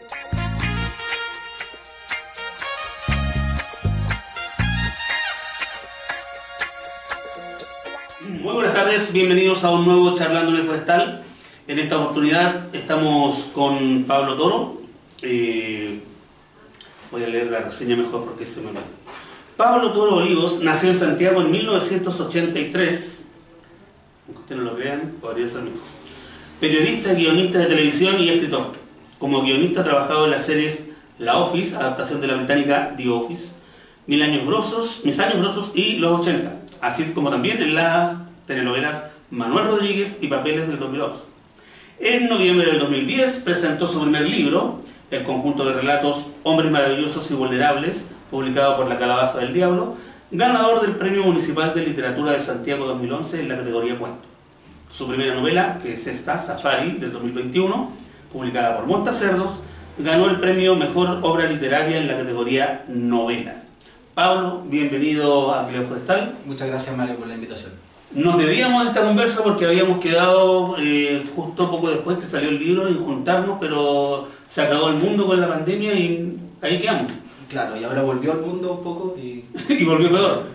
Muy buenas tardes, bienvenidos a un nuevo Charlando en el Forestal. En esta oportunidad estamos con Pablo Toro. Voy a leer la reseña mejor porque se me va. Pablo Toro Olivos nació en Santiago en 1983. Aunque ustedes no lo crean, podría ser mejor. Periodista, guionista de televisión y escritor. Como guionista ha trabajado en las series La Office, adaptación de la británica The Office, Mis años grosos y Los 80, así como también en las telenovelas Manuel Rodríguez y Papeles del 2011. En noviembre del 2010 presentó su primer libro, el conjunto de relatos Hombres Maravillosos y Vulnerables, publicado por La Calabaza del Diablo, ganador del Premio Municipal de Literatura de Santiago 2011 en la categoría cuento. Su primera novela, que es esta, Safari, del 2021, publicada por Montacerdos, ganó el premio Mejor Obra Literaria en la categoría Novela. Pablo, bienvenido a Clio Forestal. Muchas gracias, Mario, por la invitación. Nos debíamos de esta conversa porque habíamos quedado justo poco después que salió el libro en juntarnos, pero se acabó el mundo con la pandemia y ahí quedamos. Claro, y ahora volvió al mundo un poco y... y volvió peor.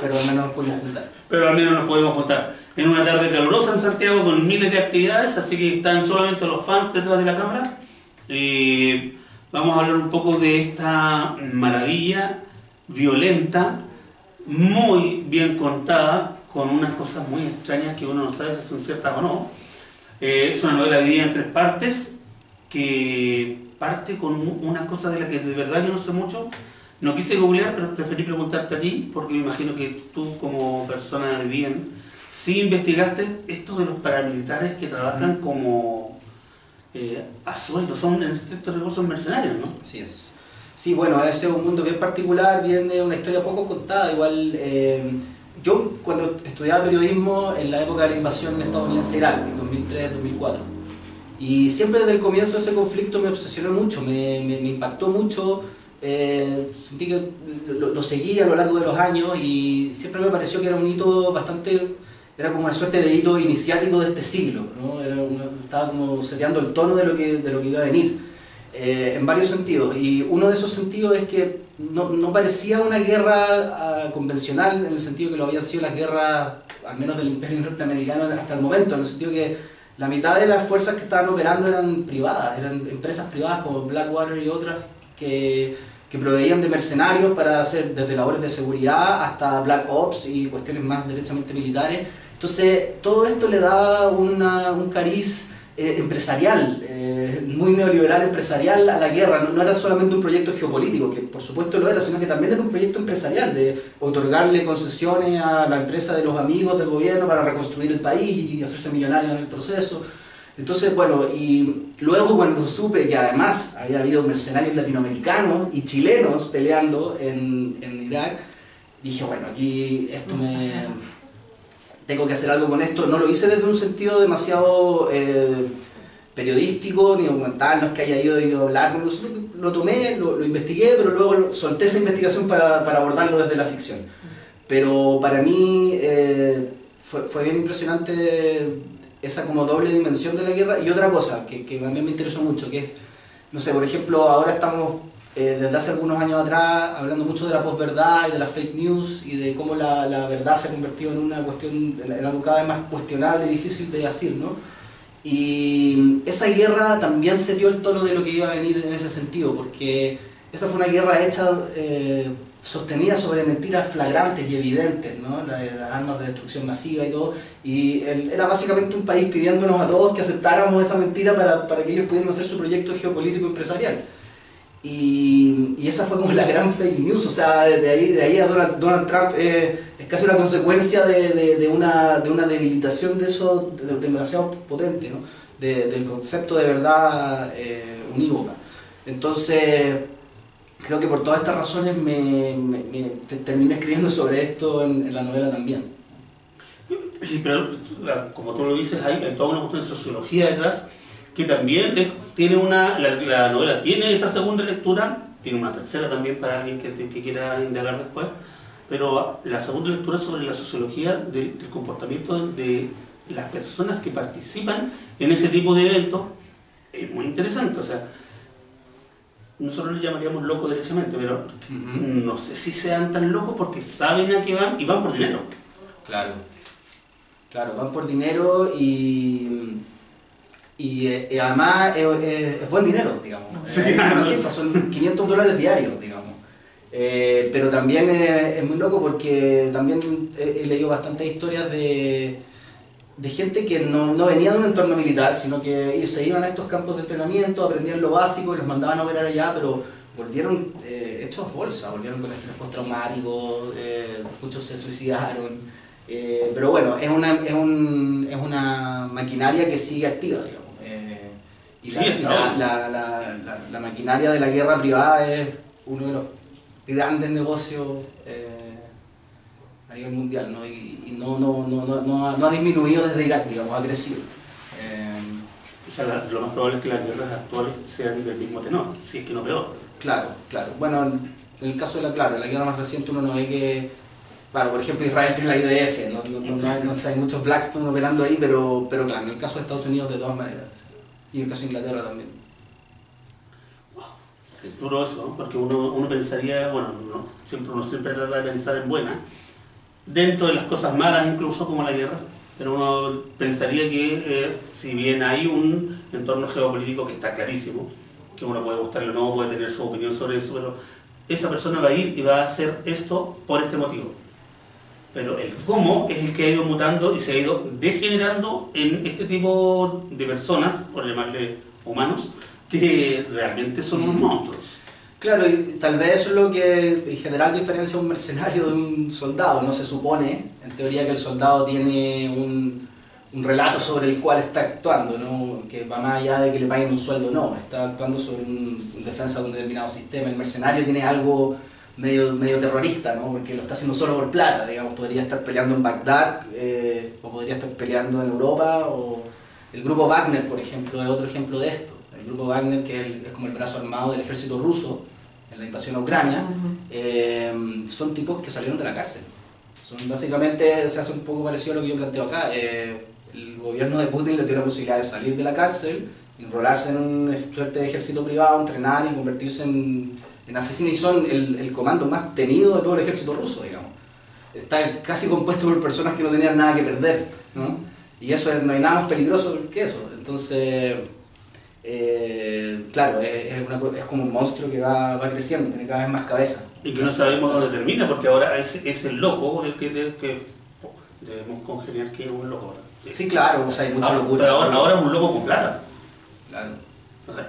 Pero al menos nos podemos juntar. Pero al menos nos podemos juntar. En una tarde calurosa en Santiago con miles de actividades, así que están solamente los fans detrás de la cámara. Vamos a hablar un poco de esta maravilla violenta, muy bien contada, con unas cosas muy extrañas que uno no sabe si son ciertas o no. Es una novela dividida en 3 partes, que parte con una cosa de la que de verdad yo no sé mucho. No quise googlear, pero preferí preguntarte a ti, porque me imagino que tú, como persona de bien, sí investigaste esto de los paramilitares que trabajan como a sueldo, son en estricto rigor son mercenarios, ¿no? Así es. Sí, bueno, ese es un mundo bien particular, viene una historia poco contada. Igual, yo cuando estudiaba periodismo en la época de la invasión estadounidense a Irak, en 2003-2004, y siempre desde el comienzo ese conflicto me obsesionó mucho, me impactó mucho. Sentí que lo seguí a lo largo de los años y siempre me pareció que era un hito bastante, era como una suerte de hito iniciático de este siglo, ¿no? Estaba como seteando el tono de lo que iba a venir, en varios sentidos, y uno de esos sentidos es que no parecía una guerra convencional en el sentido que lo habían sido las guerras, al menos del Imperio norteamericano hasta el momento, en el sentido que la mitad de las fuerzas que estaban operando eran privadas, eran empresas privadas como Blackwater y otras que proveían de mercenarios para hacer desde labores de seguridad hasta Black Ops y cuestiones más derechamente militares. Entonces todo esto le da un cariz empresarial, muy neoliberal empresarial a la guerra. No era solamente un proyecto geopolítico, que por supuesto lo era, sino que también era un proyecto empresarial de otorgarle concesiones a la empresa de los amigos del gobierno para reconstruir el país y hacerse millonarios en el proceso. Entonces, bueno, y luego cuando supe que además había habido mercenarios latinoamericanos y chilenos peleando en Irak, dije, bueno, aquí esto tengo que hacer algo con esto. No lo hice desde un sentido demasiado periodístico ni documental, no es que haya ido a hablar, lo tomé, lo investigué, pero luego solté esa investigación para abordarlo desde la ficción. Pero para mí fue bien impresionante esa como doble dimensión de la guerra. Y otra cosa que también me interesó mucho, que es, no sé, por ejemplo, ahora estamos desde hace algunos años atrás hablando mucho de la posverdad y de las fake news y de cómo la verdad se ha convertido en una cuestión, en algo cada vez más cuestionable y difícil de decir, ¿no? Y esa guerra también se dio el tono de lo que iba a venir en ese sentido, porque esa fue una guerra hecha sostenida sobre mentiras flagrantes y evidentes, ¿no? Las armas de destrucción masiva y todo, y era básicamente un país pidiéndonos a todos que aceptáramos esa mentira para que ellos pudieran hacer su proyecto geopolítico empresarial. Y esa fue como la gran fake news. O sea, de ahí a Donald Trump es casi una consecuencia de una debilitación de eso demasiado potente, ¿no? Del concepto de verdad unívoca. Entonces creo que por todas estas razones terminé escribiendo sobre esto en la novela también. Sí, pero como tú lo dices, hay toda una cuestión de sociología detrás, que también tiene la novela tiene esa segunda lectura, tiene una tercera también para alguien que quiera indagar después, pero la segunda lectura es sobre la sociología del comportamiento de las personas que participan en ese tipo de eventos, es muy interesante, o sea, nosotros le llamaríamos locos derechamente, pero no sé si sean tan locos porque saben a qué van y van por dinero. Claro, claro, van por dinero y además es buen dinero, digamos. Sí, Una cifra, son $500 diarios, digamos. Pero también es muy loco porque también he leído bastantes historias de gente que no venía de un entorno militar, sino que se iban a estos campos de entrenamiento, aprendían lo básico y los mandaban a operar allá, pero volvieron hechos bolsa, volvieron con estrés postraumático, muchos se suicidaron. Pero bueno, es una maquinaria que sigue activa, digamos. Y Sí, la maquinaria de la guerra privada es uno de los grandes negocios a nivel mundial, ¿no? Y no ha disminuido desde Irak, digamos, ha crecido. O sea, lo más probable es que las guerras actuales sean del mismo tenor, si es que no peor. Claro, claro. Bueno, en el caso de la guerra más reciente uno no ve que, claro, por ejemplo Israel tiene la IDF, no hay muchos Blackstone operando ahí, pero claro, en el caso de Estados Unidos de todas maneras. Y en el caso de Inglaterra también. Es duro eso, ¿no? Porque uno pensaría, bueno, uno siempre trata de pensar en buena, dentro de las cosas malas incluso como la guerra, pero uno pensaría que si bien hay un entorno geopolítico que está clarísimo, que uno puede gustarle o no, puede tener su opinión sobre eso, pero esa persona va a ir y va a hacer esto por este motivo. Pero el cómo es el que ha ido mutando y se ha ido degenerando en este tipo de personas, por llamarle humanos, que realmente son unos monstruos. Claro, y tal vez eso es lo que en general diferencia a un mercenario de un soldado. No se supone, en teoría, que el soldado tiene un relato sobre el cual está actuando, ¿no? Que va más allá de que le paguen un sueldo, no, está actuando sobre un defensa de un determinado sistema. El mercenario tiene algo medio terrorista, ¿no? Porque lo está haciendo solo por plata, digamos, podría estar peleando en Bagdad, o podría estar peleando en Europa, o el grupo Wagner, por ejemplo, es otro ejemplo de esto. El grupo Wagner, que es como el brazo armado del ejército ruso en la invasión a Ucrania, son tipos que salieron de la cárcel. Son básicamente, se hace un poco parecido a lo que yo planteo acá. El gobierno de Putin le dio la posibilidad de salir de la cárcel, enrolarse en una suerte de ejército privado, entrenar y convertirse en asesinos, y son el comando más temido de todo el ejército ruso, digamos. Está casi compuesto por personas que no tenían nada que perder, ¿no? Y eso no hay nada más peligroso que eso. Entonces, claro, es como un monstruo que va creciendo, tiene cada vez más cabeza. Y que no sabemos dónde termina, porque ahora es el loco el que debemos congeniar que es un loco, ¿verdad? Sí, claro, o sea, hay mucha locura. Pero ahora es un loco con plata. Claro.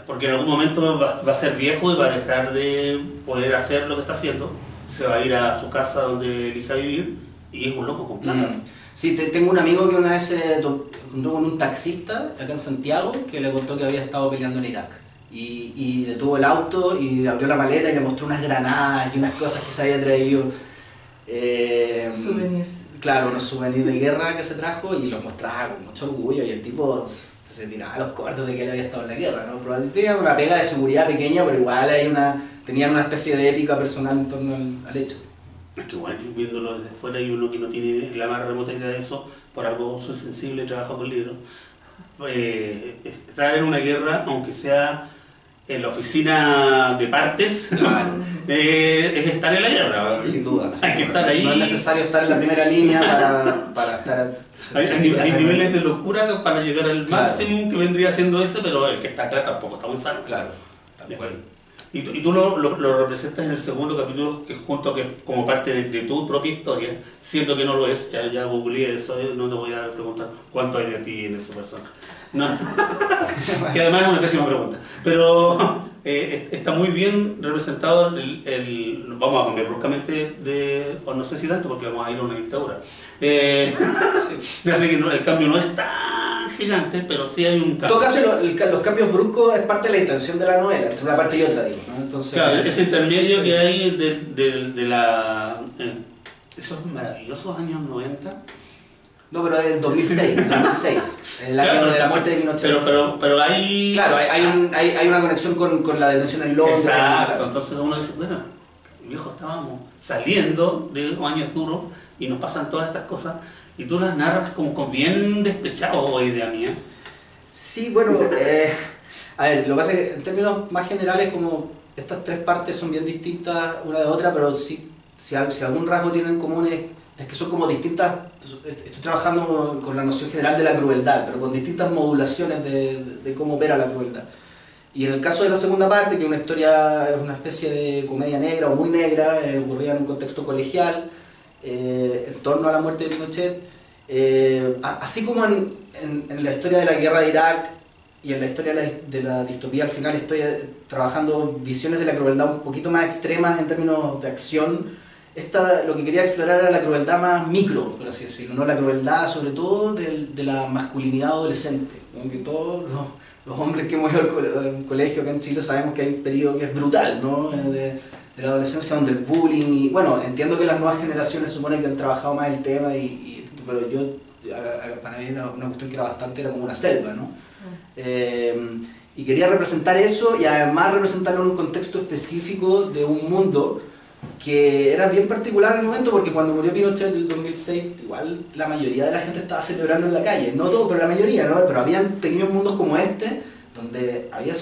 Porque en algún momento va a ser viejo y va a dejar de poder hacer lo que está haciendo, se va a ir a su casa donde elija vivir y es un loco con plata. Sí, tengo un amigo que una vez se encontró con un taxista acá en Santiago que le contó que había estado peleando en Irak. Y detuvo el auto y abrió la maleta y le mostró unas granadas y unas cosas que se había traído. Souvenirs. Claro, unos souvenirs de guerra que se trajo y los mostraba con mucho orgullo y el tipo se tiraba los cortes de que él había estado en la guerra, ¿no? Probablemente tenía una pega de seguridad pequeña, pero igual tenían una especie de épica personal en torno al hecho. Es que igual viéndolo desde fuera y uno que no tiene la más remota idea de eso, por algo soy sensible, trabajo con libros, estar en una guerra, aunque sea en la oficina de partes, claro. Es estar en la guerra. Sin duda. Hay que estar ahí. No es necesario estar en la primera línea para estar... Hay niveles de locura para llegar al claro. máximo que vendría siendo ese, pero el que está acá tampoco está muy sano. Claro. Y tú lo representas en el segundo capítulo, que junto que como parte de tu propia historia, siendo que no lo es, ya googleé eso, no te voy a preguntar cuánto hay de ti en esa persona. No. Que además es una pésima pregunta. Pero está muy bien representado vamos a cambiar bruscamente o no sé si tanto porque vamos a ir a una dictadura. Sí. Así que el cambio no es tan gigante, pero sí hay un cambio. En todo caso, los cambios bruscos es parte de la intención de la novela, entre una parte y otra, digo, ¿no? Entonces, claro, ese intermedio sí. Que hay de esos maravillosos años 90. No, pero es el 2006, el año claro, de la muerte de Pinochet. Pero hay... Claro, hay una conexión con la detención en Londres. Exacto, claro. Entonces uno dice, bueno, viejo, estábamos saliendo de años duros y nos pasan todas estas cosas y tú las narras con bien despechado, o idea mía. Sí, bueno, A ver, lo que pasa es que en términos más generales, como estas tres partes son bien distintas una de otra, pero si algún rasgo tienen en común es que son como distintas. Estoy trabajando con la noción general de la crueldad, pero con distintas modulaciones de cómo opera la crueldad. Y en el caso de la segunda parte, que es una historia, es una especie de comedia negra o muy negra, ocurrida en un contexto colegial, en torno a la muerte de Pinochet, así como en la historia de la guerra de Irak y en la historia de la distopía, al final estoy trabajando visiones de la crueldad un poquito más extremas en términos de acción. Lo que quería explorar era la crueldad más micro, por así decirlo, ¿no? La crueldad sobre todo de la masculinidad adolescente, ¿no? Que todos los hombres que hemos ido al colegio acá en Chile sabemos que hay un periodo que es brutal, ¿no? De la adolescencia, donde el bullying, y bueno, entiendo que las nuevas generaciones suponen que han trabajado más el tema, pero para mí una cuestión que era como una selva, ¿no? Y quería representar eso y además representarlo en un contexto específico de un mundo que era bien particular en el momento, porque cuando murió Pinochet en el 2006, igual la mayoría de la gente estaba celebrando en la calle, no todo, pero la mayoría, ¿no? Pero habían pequeños mundos como este, donde había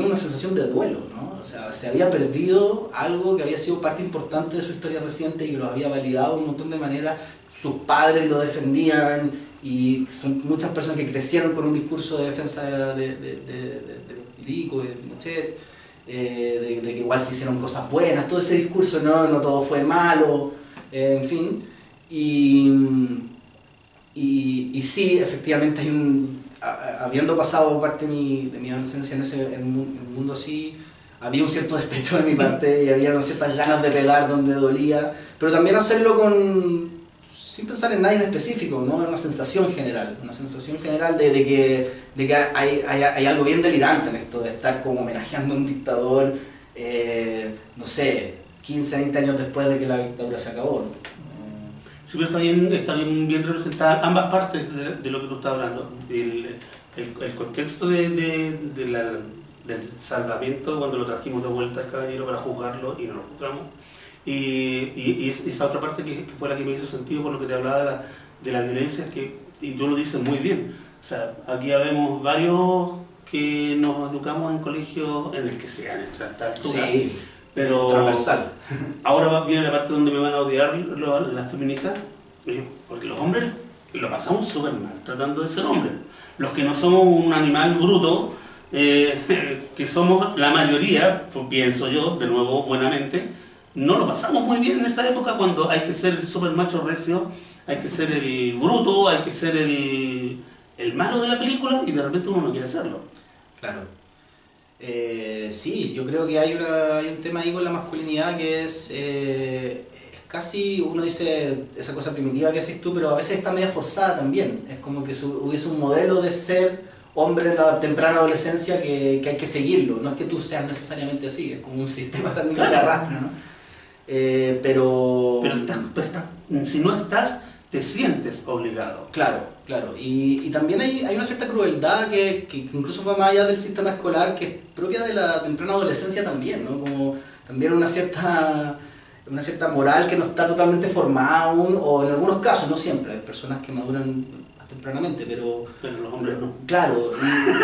una sensación de duelo, ¿no? O sea, se había perdido algo que había sido parte importante de su historia reciente y que lo había validado de un montón de maneras. Sus padres lo defendían y son muchas personas que crecieron con un discurso de defensa de los milicos y de Pinochet. De que igual se hicieron cosas buenas, todo ese discurso, no todo fue malo, en fin. Y sí, efectivamente habiendo pasado parte de mi adolescencia en un mundo así, había un cierto despecho de mi parte y había ciertas ganas de pegar donde dolía, pero también hacerlo sin pensar en nadie en específico, ¿no? Una sensación general de que hay algo bien delirante en esto, de estar como homenajeando a un dictador, no sé, 15, 20 años después de que la dictadura se acabó, ¿no? Sí, pero está bien representadas ambas partes de lo que tú estás hablando. El contexto del salvamiento, cuando lo trajimos de vuelta al caballero para juzgarlo y no lo juzgamos. Y esa otra parte que fue la que me hizo sentido por lo que te hablaba de la violencia, y tú lo dices muy bien. O sea, aquí habemos varios que nos educamos en colegios en el que sea en esta altura. Sí, pero transversal. Ahora viene la parte donde me van a odiar las feministas, porque los hombres lo pasamos súper mal tratando de ser hombres. Los que no somos un animal bruto, que somos la mayoría, pues pienso yo, de nuevo buenamente, no lo pasamos muy bien en esa época cuando hay que ser el super macho recio, hay que ser el bruto, hay que ser el malo de la película y de repente uno no quiere hacerlo. Claro. Sí, yo creo que hay un tema ahí con la masculinidad que es casi, uno dice esa cosa primitiva que haces tú, pero a veces está media forzada también. Es como que hubiese un modelo de ser hombre en la temprana adolescencia que hay que seguirlo. No es que tú seas necesariamente así, es como un sistema también que te arrastra, ¿no? Pero si no estás, te sientes obligado. Claro. Y también hay una cierta crueldad que incluso va más allá del sistema escolar, que es propia de la temprana adolescencia también, ¿no? Como también una cierta moral que no está totalmente formada aún, o en algunos casos, no siempre, hay personas que maduran más tempranamente, pero los hombres no. Claro,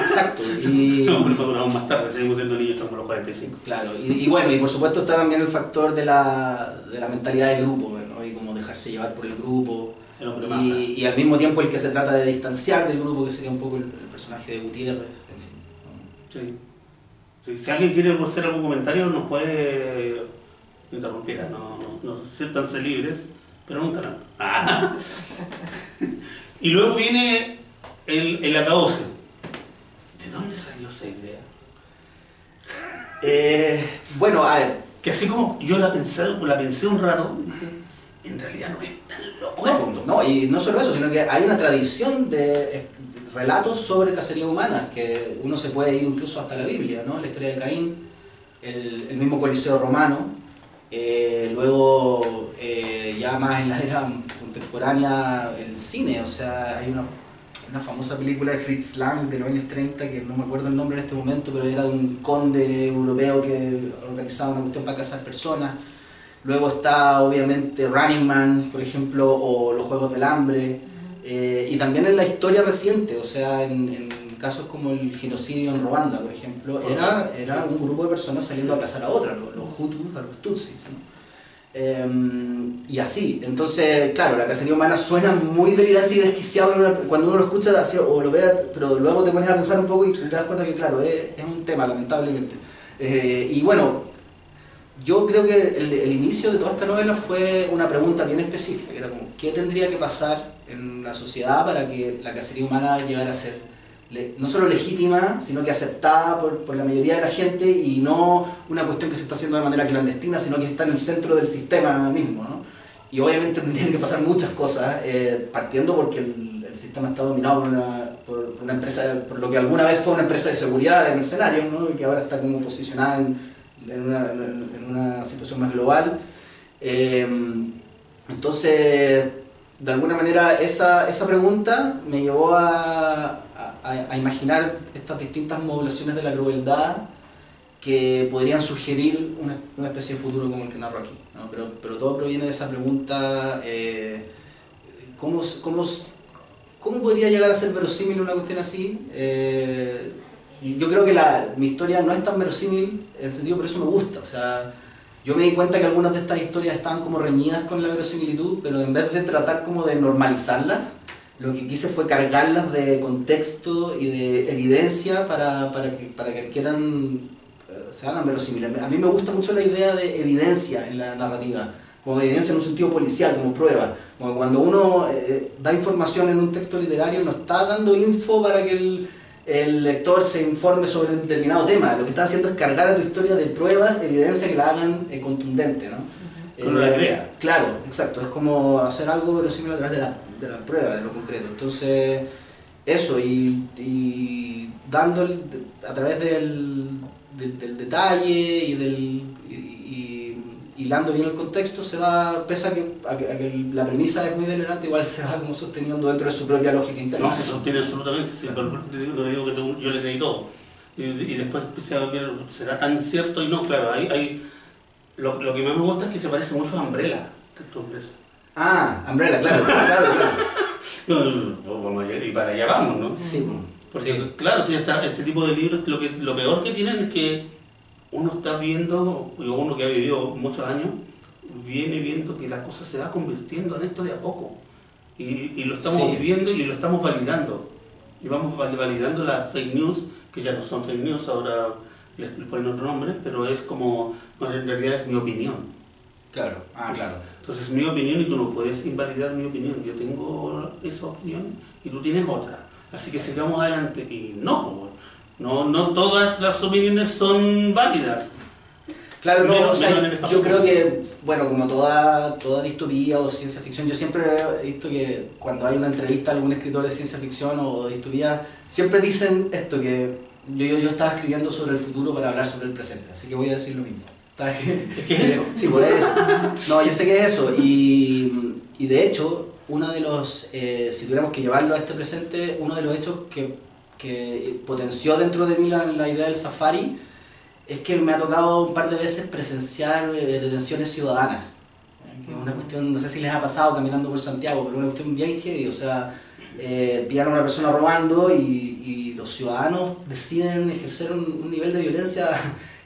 exacto. Los hombres maduramos más tarde, seguimos siendo niños, estamos a los 45. Claro, y bueno, y por supuesto está también el factor de la mentalidad de grupo, ¿no? Y como dejarse llevar por el grupo. Y al mismo tiempo el que se trata de distanciar del grupo, que sería un poco el personaje de Gutiérrez, en fin. Sí. Si alguien quiere hacer algún comentario nos puede interrumpir, no siéntanse libres, pero nunca tanto. Y luego viene el acabose. ¿De dónde salió esa idea? Bueno, a ver. Que así como yo la pensé un rato, dije, en realidad no es tan loco. No, y no solo eso, sino que hay una tradición de relatos sobre cacería humana, que uno se puede ir incluso hasta la Biblia, ¿no? La historia de Caín, el mismo Coliseo romano, luego ya más en la era contemporánea el cine, o sea, hay una famosa película de Fritz Lang de los años 30, que no me acuerdo el nombre en este momento, pero era de un conde europeo que organizaba una cuestión para cazar personas. Luego está obviamente Running Man, por ejemplo, o Los Juegos del Hambre, y también en la historia reciente, o sea, en casos como el genocidio en Ruanda, por ejemplo, era un grupo de personas saliendo a cazar a otras, los Hutus a los Tutsis, ¿no? Y así, entonces, claro, la cacería humana suena muy delirante y desquiciado cuando uno lo escucha así, o lo ve, pero luego te pones a pensar un poco y te das cuenta que, claro, es un tema, lamentablemente. Y bueno, yo creo que el inicio de toda esta novela fue una pregunta bien específica, que era como, ¿qué tendría que pasar en la sociedad para que la cacería humana llegara a ser no solo legítima, sino que aceptada por la mayoría de la gente y no una cuestión que se está haciendo de manera clandestina, sino que está en el centro del sistema mismo, ¿no? Y obviamente tendrían que pasar muchas cosas, partiendo porque el sistema está dominado por una empresa, por lo que alguna vez fue una empresa de seguridad, de mercenarios, ¿no? Y que ahora está como posicionada en una situación más global. Entonces, de alguna manera, esa pregunta me llevó a imaginar estas distintas modulaciones de la crueldad que podrían sugerir una especie de futuro como el que narro aquí, ¿no? Pero todo proviene de esa pregunta, ¿cómo podría llegar a ser verosímil una cuestión así? Yo creo que mi historia no es tan verosímil en el sentido, por eso me gusta. O sea, yo me di cuenta que algunas de estas historias estaban como reñidas con la verosimilitud, pero en vez de tratar como de normalizarlas, lo que quise fue cargarlas de contexto y de evidencia para que adquieran, se hagan verosímiles. A mí me gusta mucho la idea de evidencia en la narrativa, como evidencia en un sentido policial, como prueba. Como cuando uno da información en un texto literario, no está dando info para que el lector se informe sobre un determinado tema. Lo que está haciendo es cargar a tu historia de pruebas, evidencia que la hagan contundente, ¿no? Uno la crea. Claro, exacto. Es como hacer algo verosímil a través de la prueba, de lo concreto. Entonces, eso, y dando a través del detalle y hilando bien el contexto, se va, pese a que la premisa es muy delirante, igual se va como sosteniendo dentro de su propia lógica interna. No, se sostiene absolutamente, sí, pero no digo que yo le creí todo. Y después empecé a ver, ¿será tan cierto? Y no, claro, lo que más me gusta es que se parece mucho a Umbrella, de tu empresa. Ah, Umbrella, claro. Y para allá vamos, ¿no? Sí. Porque, sí. claro, si este tipo de libros, lo peor que tienen es que uno está viendo, o uno que ha vivido muchos años, viene viendo que la cosa se va convirtiendo en esto de a poco. Y lo estamos viviendo y lo estamos validando. Y vamos validando las fake news, que ya no son fake news, ahora les ponen otro nombre, pero es como, en realidad es mi opinión. Claro, claro. Entonces es mi opinión y tú no puedes invalidar mi opinión. Yo tengo esa opinión y tú tienes otra. Así que sigamos adelante. Y no todas las opiniones son válidas. Claro, no, o sea, yo creo que, bueno, como toda distopía o ciencia ficción, yo siempre he visto que cuando hay una entrevista a algún escritor de ciencia ficción o distopía, siempre dicen esto, que yo estaba escribiendo sobre el futuro para hablar sobre el presente, así que voy a decir lo mismo. ¿Es que es eso? Sí, pues es eso. No, yo sé que es eso, y de hecho, uno de los, si tuviéramos que llevarlo a este presente, uno de los hechos que potenció dentro de mí la idea del safari, es que me ha tocado un par de veces presenciar detenciones ciudadanas, que es una cuestión, no sé si les ha pasado caminando por Santiago, pero una cuestión bien heavy, o sea, pillan a una persona robando y los ciudadanos deciden ejercer un nivel de violencia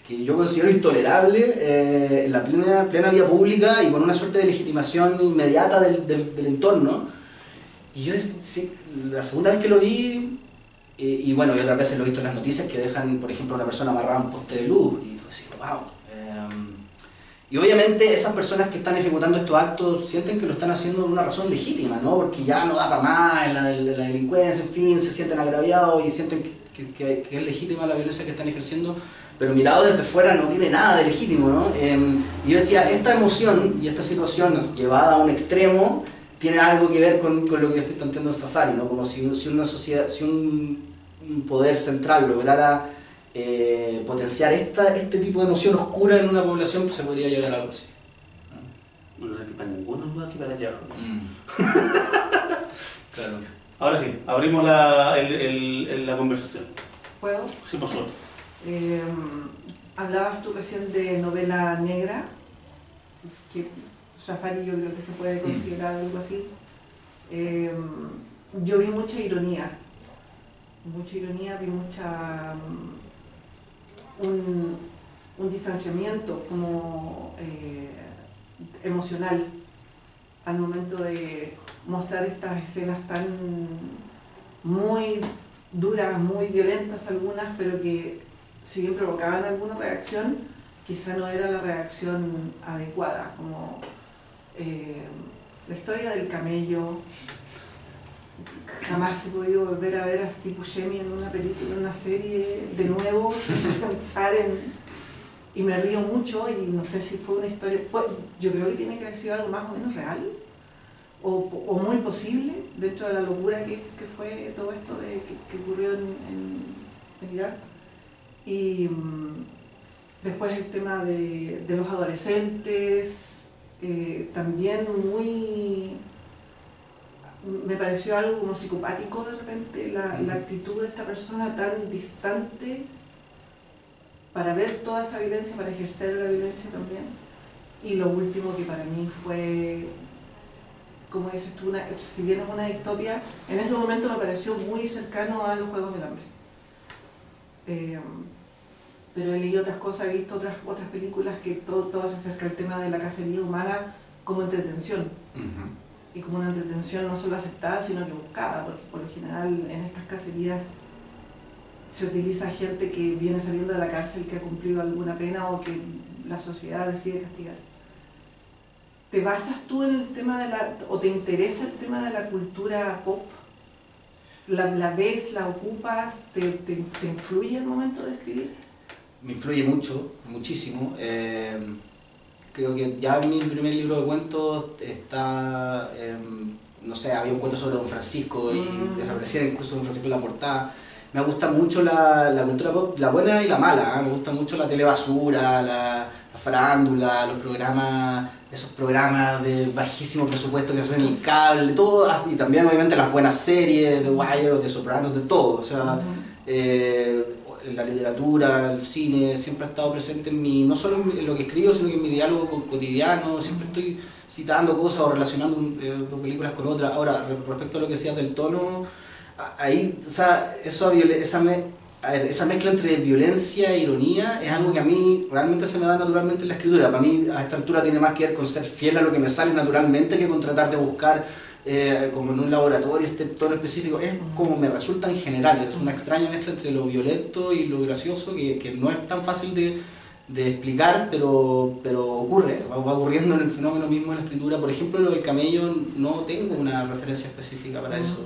que yo considero intolerable en la plena vía pública y con una suerte de legitimación inmediata del entorno. Y yo, la segunda vez que lo vi, y bueno, y otras veces lo he visto en las noticias que dejan, por ejemplo, a una persona amarrada a un poste de luz, y tú decís, wow. Y obviamente esas personas que están ejecutando estos actos sienten que lo están haciendo por una razón legítima, ¿no? Porque ya no da para más la delincuencia, en fin, se sienten agraviados y sienten que es legítima la violencia que están ejerciendo, pero mirado desde fuera no tiene nada de legítimo, ¿no? Y yo decía, esta emoción y esta situación llevada a un extremo tiene algo que ver con lo que yo estoy planteando en Safari, ¿no? Como si una sociedad, si un poder central lograra potenciar este tipo de emoción oscura en una población, pues se podría llegar a algo así. Bueno, aquí para ninguno va aquí para allá. Claro. Ahora sí, abrimos la conversación. ¿Puedo? Sí, por suerte. Hablabas tú recién de novela negra, que Safari yo creo que se puede considerar algo así. Yo vi mucha ironía mucha ironía, vi mucha un distanciamiento como emocional al momento de mostrar estas escenas tan muy duras, muy violentas algunas, pero que si bien provocaban alguna reacción, quizá no era la reacción adecuada, como la historia del camello. Jamás he podido volver a ver a Steve Buscemi en una película, en una serie de nuevo, sin pensar en... Y me río mucho y no sé si fue una historia... Yo creo que tiene que haber sido algo más o menos real o muy posible dentro de la locura que fue todo esto que ocurrió en Irak. Y después el tema de los adolescentes, también muy... Me pareció algo como psicopático de repente, la actitud de esta persona tan distante para ver toda esa violencia, para ejercer la violencia también. Y lo último que para mí fue, como dices tú, si bien es una distopia, en ese momento me pareció muy cercano a los Juegos del Hambre. Pero he leído otras cosas, he visto otras películas que todo se acerca al tema de la cacería humana como entretención. Y como una entretención no solo aceptada, sino que buscada, porque por lo general en estas cacerías se utiliza gente que viene saliendo de la cárcel, que ha cumplido alguna pena o que la sociedad decide castigar. ¿Te basas tú en el tema o te interesa el tema de la cultura pop? ¿La ves, la ocupas, te influye el momento de escribir? Me influye mucho, muchísimo. Creo que ya mi primer libro de cuentos está, no sé, había un cuento sobre Don Francisco y desapareciera incluso Don Francisco en la portada. Me gusta mucho la cultura pop, la buena y la mala, ¿eh? Me gusta mucho la telebasura, la farándula, los programas, esos programas de bajísimo presupuesto que hacen en el cable, todo, y también obviamente las buenas series de Wire o de Sopranos, de todo, o sea, la literatura, el cine, siempre ha estado presente en mi, no solo en lo que escribo, sino que en mi diálogo cotidiano, siempre estoy citando cosas o relacionando películas con otras. Ahora, respecto a lo que decías del tono, ahí, o sea, esa mezcla entre violencia e ironía es algo que a mí realmente se me da naturalmente en la escritura. Para mí, a esta altura, tiene más que ver con ser fiel a lo que me sale naturalmente que con tratar de buscar como en un laboratorio este tono específico. Es como me resulta en general, es una extraña mezcla entre lo violento y lo gracioso que no es tan fácil de explicar, pero ocurre, va ocurriendo en el fenómeno mismo de la escritura. Por ejemplo, lo del camello, no tengo una referencia específica para eso.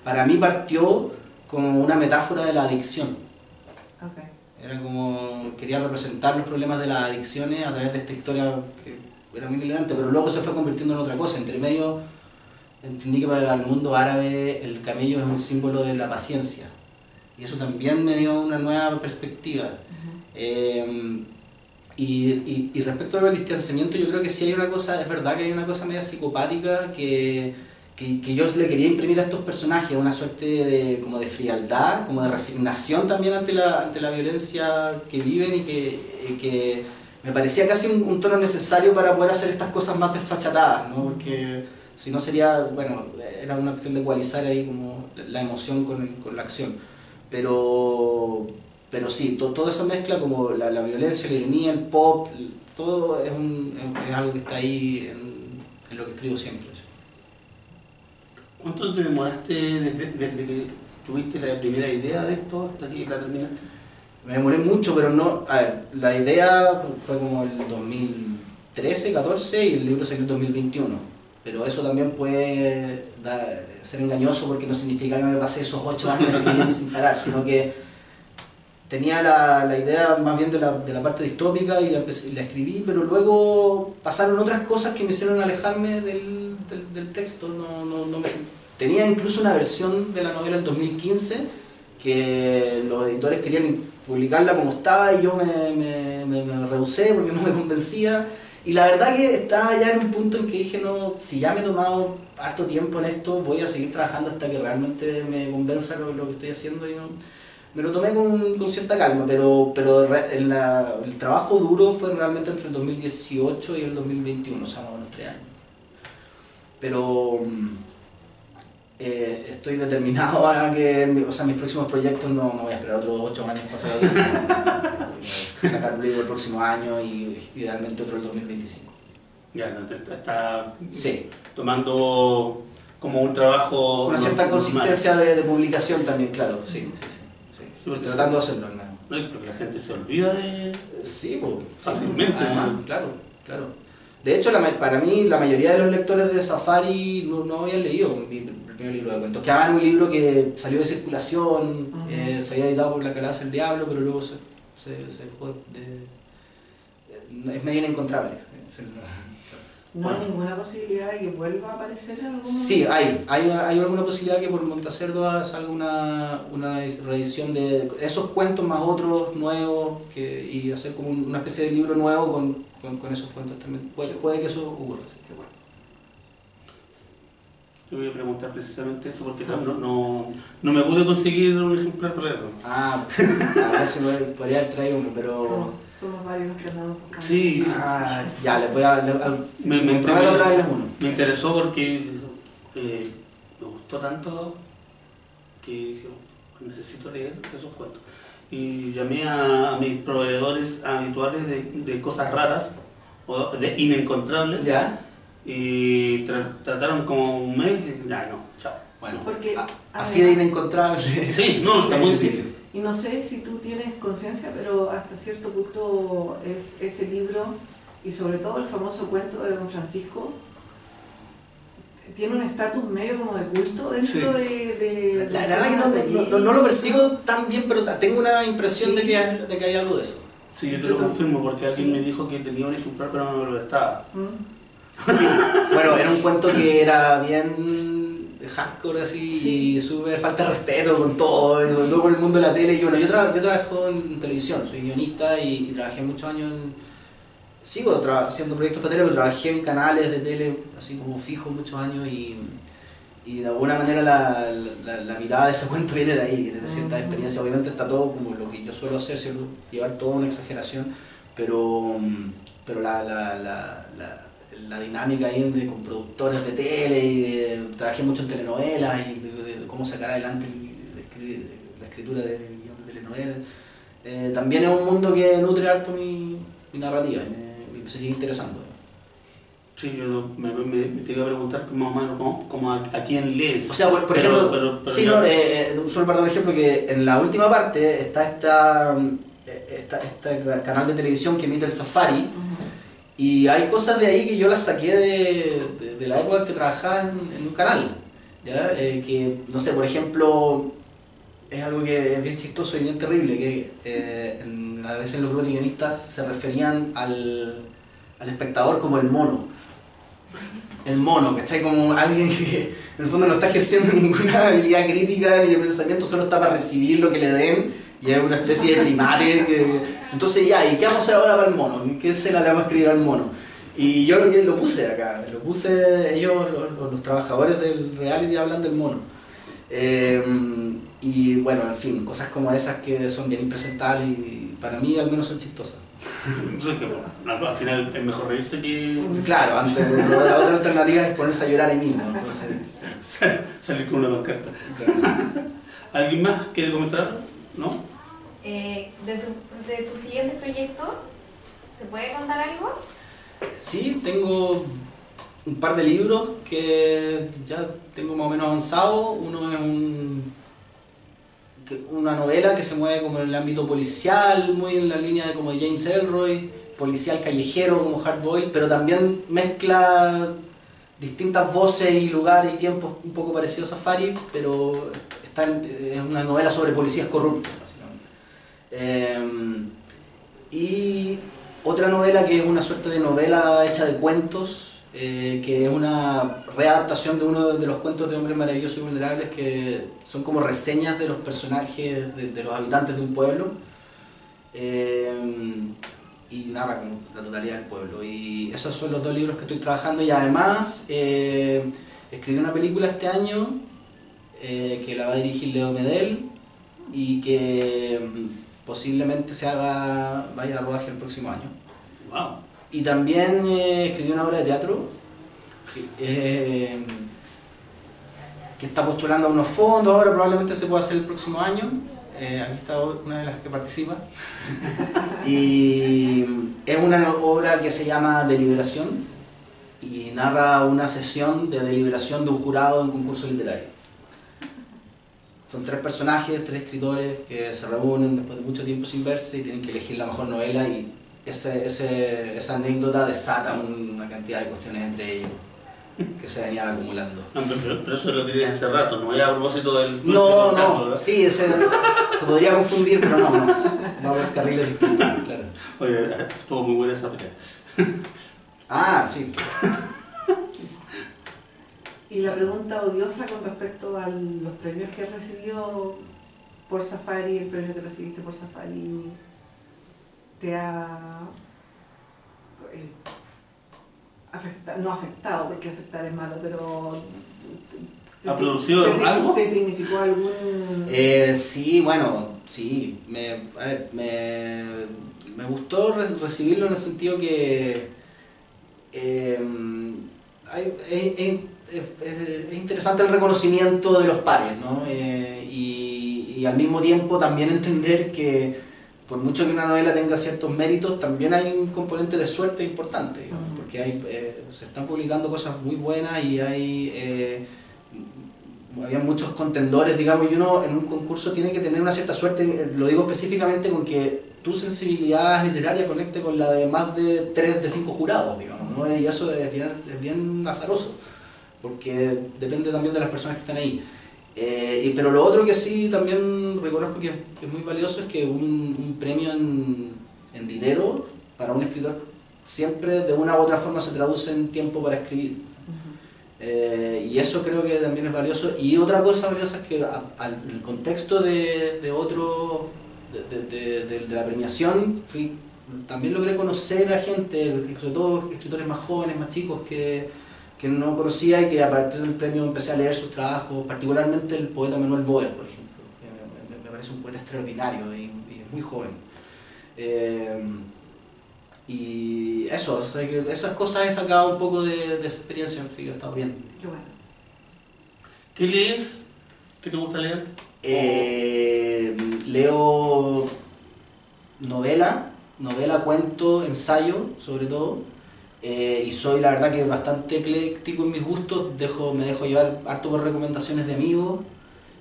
Para mí partió como una metáfora de la adicción. Okay. Era como, quería representar los problemas de las adicciones a través de esta historia que era muy delirante, pero luego se fue convirtiendo en otra cosa. Entre medio entendí que para el mundo árabe el camello es un símbolo de la paciencia, y eso también me dio una nueva perspectiva. Y respecto al distanciamiento, yo creo que sí hay una cosa, es verdad que hay una cosa media psicopática que yo le quería imprimir a estos personajes, una suerte como de frialdad, como de resignación también ante la violencia que viven, y que me parecía casi un tono necesario para poder hacer estas cosas más desfachatadas, ¿no? Porque si no sería, bueno, era una cuestión de ecualizar ahí como la emoción con la acción. Pero sí, toda esa mezcla, como la violencia, la ironía, el pop, todo es algo que está ahí en lo que escribo siempre. ¿Cuánto te demoraste desde que tuviste la primera idea de esto hasta que la terminaste? Me demoré mucho, pero no... A ver, la idea fue como el 2013, 14 y el libro salió en 2021. Pero eso también puede ser engañoso, porque no significa que me pasé esos 8 años escribiendo sin parar, sino que tenía la idea más bien de la parte distópica y la escribí, pero luego pasaron otras cosas que me hicieron alejarme del texto. Tenía incluso una versión de la novela en 2015 que los editores querían publicarla como estaba, y yo me rehusé porque no me convencía. Y la verdad que estaba ya en un punto en que dije, no, si ya me he tomado harto tiempo en esto, voy a seguir trabajando hasta que realmente me convenza lo que estoy haciendo. Y me lo tomé con cierta calma, pero el trabajo duro fue realmente entre el 2018 y el 2021, o sea, unos 3 años. Pero Estoy determinado a que, o sea, mis próximos proyectos no voy a esperar otros 8 años para sacar un libro el próximo año y idealmente otro el 2025. Ya, no, está Sí. tomando como un trabajo... Una cierta normal. consistencia de publicación también, claro, sí. Sí, porque Tratando de hacerlo, hermano. No, porque la gente se olvida de... Sí, pues. Fácilmente. Además, claro. De hecho, para mí, la mayoría de los lectores de Safari no habían leído mi primer libro de cuentos. Que hagan un libro que salió de circulación, se había editado por La Calabaza del Diablo, pero luego se dejó es medio inencontrable. ¿No hay ninguna posibilidad de que vuelva a aparecer en algún momento? Sí, hay alguna posibilidad que por Montacerdo salga una reedición de esos cuentos más otros nuevos y hacer como una especie de libro nuevo con esos cuentos también. Puede que eso ocurra. Así que bueno. Yo voy a preguntar precisamente eso porque no me pude conseguir un ejemplar para leerlo. A ver si podría haber traído uno, pero... Somos varios los que andamos buscando. Sí. Ya, le voy a... Me prometo traerles uno. Me interesó porque me gustó tanto que dije, necesito leer esos cuentos. Y llamé a mis proveedores habituales de cosas raras o de inencontrables. ¿Ya? Y trataron como un mes y ya no, chao. Bueno, Porque, así de inencontrable. Sí, no, está muy difícil. Y no sé si tú tienes conciencia, pero hasta cierto punto ese libro, y sobre todo el famoso cuento de Don Francisco, tiene un estatus medio como de culto dentro de la verdad que no lo percibo tan bien, pero tengo una impresión de que hay algo de eso. Sí, yo te lo confirmo porque alguien me dijo que tenía un ejemplar pero no lo estaba. Sí, bueno, era un cuento que era bien hardcore así, sí. Y súper falta de respeto con todo con el mundo de la tele. Y bueno, yo trabajo en televisión, soy guionista y trabajé muchos años sigo haciendo proyectos para tele, pero trabajé en canales de tele así como fijo muchos años y de alguna manera la mirada de ese cuento viene de ahí, viene de cierta experiencia. Obviamente está todo como lo que yo suelo hacer, ¿cierto? Llevar toda una exageración, pero la dinámica ahí con productores de tele y trabajé mucho en telenovelas y de cómo sacar adelante la escritura de guiones de telenovelas. También es un mundo que nutre harto mi narrativa y me sigue interesando. Sí, yo te iba a preguntar más o menos como a quién lees. O sea, por ejemplo, sí, solo para dar un ejemplo, que en la última parte está este canal de televisión que emite el Safari. Y hay cosas de ahí que yo las saqué de la época que trabajaba en un canal, ¿ya? Que, no sé, por ejemplo, es algo que es bien chistoso y bien terrible, que a veces en los grupos de guionistas se referían al espectador como el mono. El mono, ¿cachai? Como alguien que en el fondo no está ejerciendo ninguna habilidad crítica ni de pensamiento, solo está para recibir lo que le den. Y es una especie de primate entonces ya, ¿y qué vamos a hacer ahora para el mono? ¿Qué escena le vamos a escribir al mono? Y yo lo puse acá, ellos, los trabajadores del reality hablan del mono. Y bueno, en fin, cosas como esas que son bien impresentables y para mí al menos son chistosas. Entonces, que bueno, al final es mejor reírse que... Claro, antes la otra alternativa es ponerse a llorar ahí mismo, entonces... salir con una pancarta. ¿Alguien más quiere comentar? ¿No? De tu siguiente proyecto, ¿se puede contar algo? Sí, tengo un par de libros que ya tengo más o menos avanzado. Uno es una novela que se mueve como en el ámbito policial, muy en la línea de como James Ellroy, policial callejero como Hardboiled, pero también mezcla distintas voces y lugares y tiempos un poco parecidos a Safari, pero es una novela sobre policías corruptos, básicamente. Y otra novela que es una suerte de novela hecha de cuentos, que es una readaptación de uno de los cuentos de Hombres Maravillosos y Vulnerables, que son como reseñas de los personajes, de los habitantes de un pueblo, y narra como la totalidad del pueblo. Y esos son los dos libros que estoy trabajando, y además escribí una película este año que la va a dirigir Leo Medel y que posiblemente vaya a rodaje el próximo año. Wow. Y también escribí una obra de teatro que está postulando a unos fondos ahora, probablemente se pueda hacer el próximo año. Aquí está una de las que participa. Y es una obra que se llama Deliberación y narra una sesión de deliberación de un jurado en concurso literario. Son 3 personajes, 3 escritores que se reúnen después de mucho tiempo sin verse y tienen que elegir la mejor novela, y esa anécdota desata una cantidad de cuestiones entre ellos que se venían acumulando. No, pero eso lo tenías hace rato, no voy a propósito del... No, sí, se podría confundir, pero no, va por carriles distintos, claro. Oye, estuvo muy buena esa pelea. Ah, sí. Y la pregunta odiosa con respecto a los premios que has recibido por Safari, el premio que recibiste por Safari, ¿te ha no afectado, porque afectar es malo, pero ¿ha producido algo? ¿Te significó algún...? Sí, bueno, sí. A ver, me gustó recibirlo en el sentido que es interesante el reconocimiento de los pares, ¿no? Y al mismo tiempo también entender que por mucho que una novela tenga ciertos méritos, también hay un componente de suerte importante, digamos, porque se están publicando cosas muy buenas y había muchos contendores, digamos, y uno en un concurso tiene que tener una cierta suerte. Lo digo específicamente con que tu sensibilidad literaria conecte con la de más de 3 de 5 jurados, digamos, ¿no? Y eso es bien azaroso, porque depende también de las personas que están ahí. Pero lo otro que sí también reconozco que es muy valioso es que un premio en dinero para un escritor siempre de una u otra forma se traduce en tiempo para escribir. Y eso creo que también es valioso. Y otra cosa valiosa es que en el contexto de la premiación también logré conocer a gente, sobre todo escritores más jóvenes, más chicos, que no conocía, y que a partir del premio empecé a leer sus trabajos, particularmente el poeta Manuel Boer, por ejemplo, que me parece un poeta extraordinario y es muy joven. Y eso, o sea, que esas cosas he sacado un poco de esa experiencia, que ha estado bien. Qué bueno. ¿Qué lees? ¿Qué te gusta leer? Leo novela, cuento, ensayo, sobre todo. Y soy, la verdad, que bastante ecléctico en mis gustos, me dejo llevar harto por recomendaciones de amigos.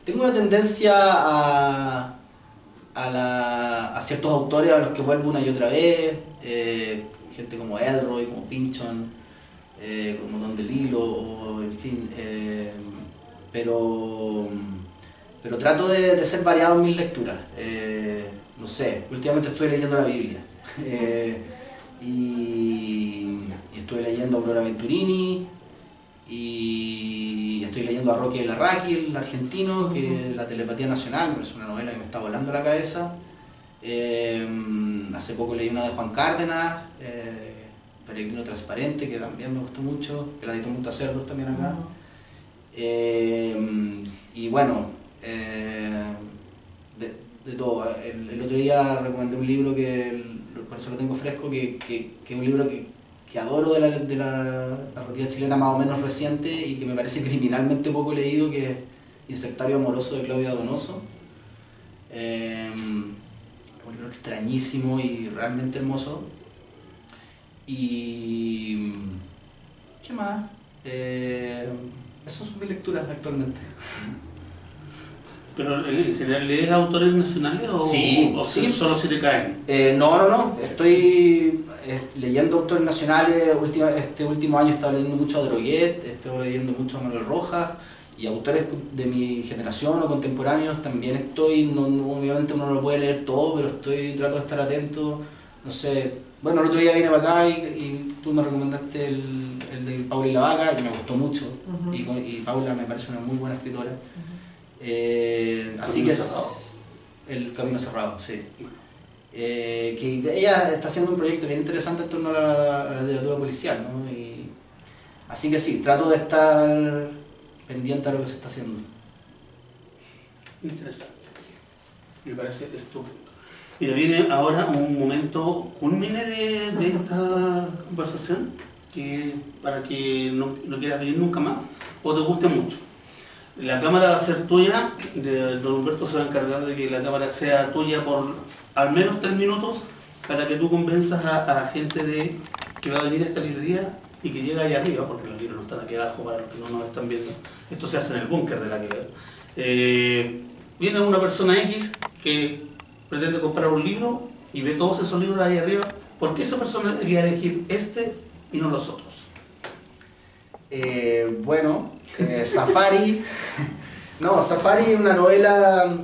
Tengo una tendencia a ciertos autores a los que vuelvo una y otra vez, gente como Elroy, como Pynchon, como Don DeLillo, o en fin, pero trato de ser variado en mis lecturas. No sé, últimamente estoy leyendo la Biblia. Y estoy leyendo a Aurora Venturini, y estoy leyendo a Roque Larraqui, el argentino, que La telepatía nacional, es una novela que me está volando la cabeza. Hace poco leí una de Juan Cárdenas, Peregrino Transparente, que también me gustó mucho, que la editó Muntacerdos también acá. Y bueno, de todo. El otro día recomendé un libro por eso lo tengo fresco, que es un libro que adoro de la narrativa chilena más o menos reciente y que me parece criminalmente poco leído, que es Insectario amoroso, de Claudia Donoso. Un libro extrañísimo y realmente hermoso. Y ¿qué más? Esas son mis lecturas actualmente. ¿Pero en general lees autores nacionales o, sí, sí, solo si te caen? No. Estoy leyendo autores nacionales. Este último año he estado leyendo mucho a Droguet, estoy leyendo mucho a Manuel Rojas, y autores de mi generación o contemporáneos también estoy. Obviamente uno no lo puede leer todo, pero trato de estar atento. No sé, bueno, el otro día vine para acá y tú me recomendaste el de Paula y la Vaca, que me gustó mucho. Y Paula me parece una muy buena escritora. Así que es El Camino Cerrado, sí. Que ella está haciendo un proyecto bien interesante en torno a la literatura policial, ¿no? Así que sí, trato de estar pendiente a lo que se está haciendo. Interesante. Me parece estupendo. Mira, viene ahora un momento culmine de esta conversación, que para que no quieras venir nunca más o te guste mucho. La cámara va a ser tuya, don Humberto se va a encargar de que la cámara sea tuya por al menos 3 minutos para que tú convenzas a la gente de que va a venir a esta librería y que llega ahí arriba, porque los libros no están aquí abajo para los que no nos están viendo. Esto se hace en el búnker de la que viene una persona X que pretende comprar un libro y ve todos esos libros ahí arriba. ¿Por qué esa persona debería elegir este y no los otros? Safari. No, Safari es una novela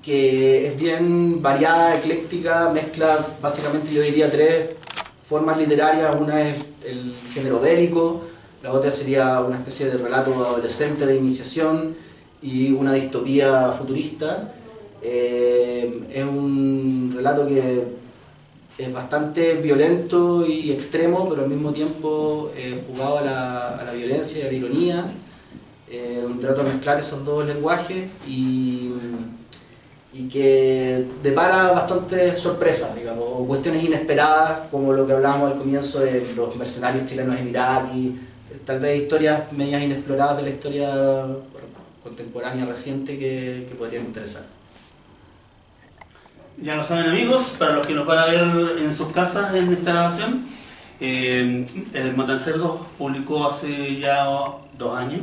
que es bien variada, ecléctica, mezcla básicamente, yo diría, 3 formas literarias. Una es el género bélico, la otra sería una especie de relato adolescente de iniciación y una distopía futurista. Es un relato que es bastante violento y extremo, pero al mismo tiempo jugado a la violencia y a la ironía, donde trato de mezclar esos 2 lenguajes y que depara bastantes sorpresas, digamos, o cuestiones inesperadas, como lo que hablábamos al comienzo de los mercenarios chilenos en Irak, y tal vez historias medias inexploradas de la historia contemporánea reciente que podrían interesar. Ya lo saben, amigos, para los que nos van a ver en sus casas en esta grabación, Matancerdos publicó hace ya 2 años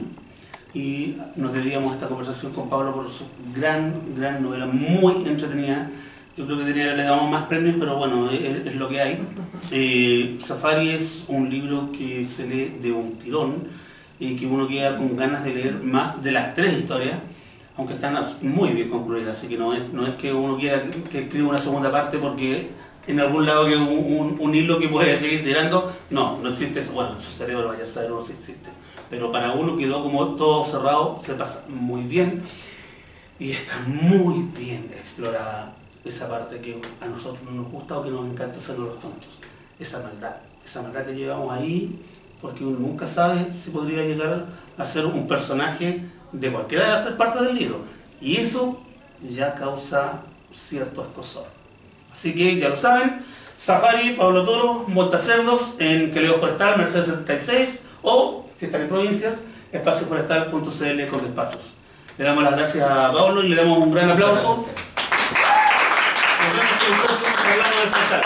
y nos dedicamos a esta conversación con Pablo por su gran novela, muy entretenida. Yo creo que le damos más premios, pero bueno, es lo que hay. Safari es un libro que se lee de un tirón y que uno queda con ganas de leer más de las 3 historias, aunque están muy bien concluidas, así que no es que uno quiera que escriba una segunda parte porque en algún lado queda un hilo que puede seguir tirando. No existe eso. Bueno, en su cerebro vaya a saber uno si existe. Pero para uno quedó como todo cerrado, se pasa muy bien y está muy bien explorada esa parte que a nosotros no nos gusta o que nos encanta ser los tontos. Esa maldad que llevamos ahí, porque uno nunca sabe si podría llegar a ser un personaje de cualquiera de las 3 partes del libro, y eso ya causa cierto escozor. Así que ya lo saben, Safari, Pablo Toro, Montacerdos en Queleo Forestal, Mercedes 76, o si están en provincias, espacioforestal.cl con despachos. Le damos las gracias a Pablo y le damos un gran aplauso. Nos vemos en el próximo Hablando del Forestal.